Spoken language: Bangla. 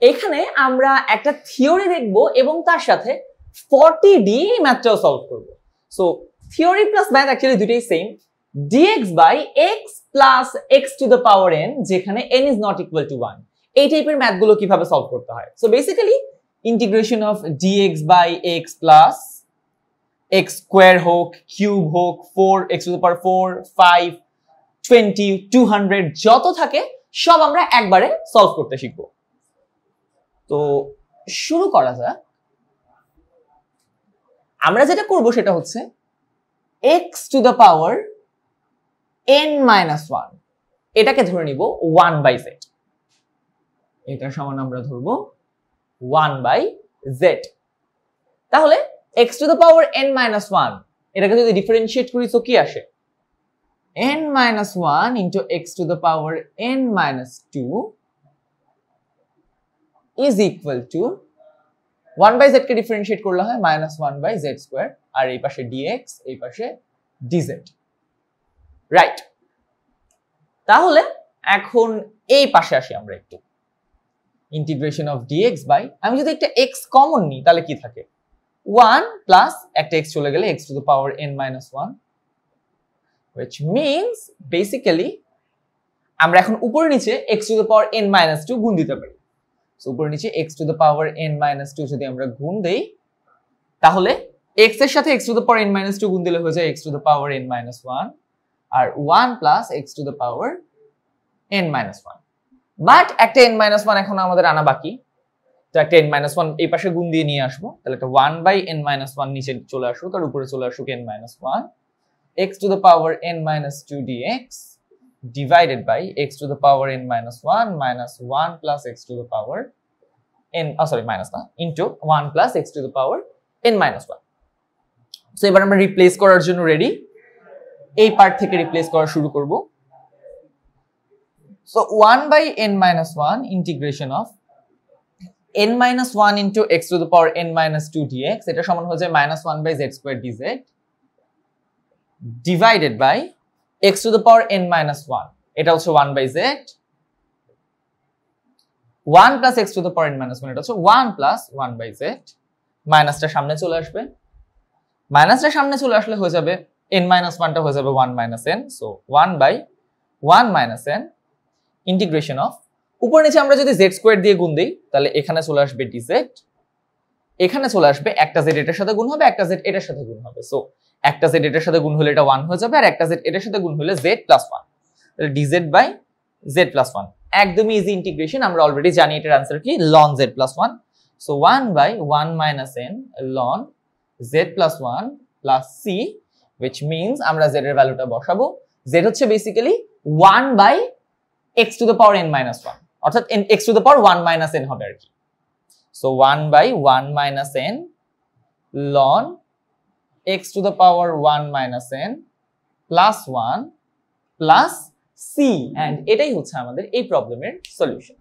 এখানে আমরা একটা থিওরি দেখব এবং তার সাথে 40D ম্যাথটাও সলভ করব। So theory plus math actually দুটোই same. dx by x plus x to the power n, যেখানে n is not equal to 1, এই টাইপের ম্যাথগুলো কিভাবে সলভ করতে হয়। So basically integration of dx by x plus x square হোক, কিউব হোক, 4x টু দ্য পাওয়ার 4, 5, 20, 200 যত থাকে সব আমরা একবারে সলভ করতে শিখব। তো শুরু করা যাক। আমরা যেটা করব সেটা হচ্ছে x to the power n minus 1, এটাকে ধরে নিব 1/z। এটা সমান আমরা ধরব 1/z। তাহলে x to the power n minus 1, এটাকে যদি ডিফারেন্সিয়েট করি তো কি আসে? n minus 1 into x to the power n minus 2 is equal to 1/z K differentiate করলে হয় minus 1/z স্কয়ার, আর এই পাশে dx, এই পাশে dz, রাইট? তাহলে এখন এই পাশে আসি আমরা একটু। ইন্টিগ্রেশন অফ dx বাই, আমি যদি একটা x কমন নিই তাহলে কি থাকে? 1 প্লাস একটা x চলে গেলে x to the power n minus 1, which means basically আমরা এখন উপরে নিচে x to the power n minus 2 গুণ দিতে পারি। সো উপরে নিচে x to the power n minus 2 যদি আমরা গুণ দেই, তাহলে x এর সাথে x to the power n minus 2 গুণ দিলে হয়ে যায় x to the power n minus 1, আর 1 plus x to the power n minus 1। But একটা n minus 1 এখন আমাদের আনা বাকি, তো একটা n minus 1 এই পাশে গুণ দিয়ে নিয়ে আসবো, তাহলে একটা 1/n minus 1 নিচে চলে আসুক আর উপরে চলে আসুক n minus 1, x to the power n minus 2 dx divided by x to the power n minus 1 minus 1 plus x to the power n, minus না, into 1 plus x to the power n minus 1। So এবার আমরা রিপ্লেস করার জন্য রেডি। এই পার্ট থেকে রিপ্লেস করা শুরু করব। So 1/n minus 1 integration of n minus 1 into x to the power n minus 2 dx, এটা সমান হয়ে যায় minus 1/z square dz divided by x to the power n minus 1, এটা হচ্ছে 1/z, 1 plus x to the power n minus 1, এটা হচ্ছে 1 plus 1/z, মাইনাসটা সামনে চলে আসবে, মাইনাসটা সামনে চলে আসলে হয়ে যাবে n minus 1 টা হয়ে যাবে 1 minus n, so 1/1 minus n integration of, উপর নিচে আমরা যদি z স্কয়ার দিয়ে গুণ দেই তাহলে এখানে চলে আসবে dz, এখানে চলে আসবে একটা z এটার সাথে গুণ হবে, একটা z এটার সাথে গুণ হবে, সো একটা z এটার সাথে গুণ হলে এটা 1 হয়ে যাবে, আর একটা z এটার সাথে গুণ হলে z plus 1, তাহলে dz by z plus 1। একদমই ইজি ইন্টিগ্রেশন, আমরা অলরেডি জানি এটার आंसर কি ln z plus 1, so 1/1 minus n ln z plus 1 plus c, which means আমরা z এর ভ্যালুটা বসাবো। z হচ্ছে basically 1/x to the power n minus 1, অর্থাৎ x to the power 1 minus n হবে আর কি। So 1/1 minus n ln x to the power 1 minus n plus 1 plus c, and এটাই হচ্ছে আমাদের এই প্রবলেমের সলিউশন।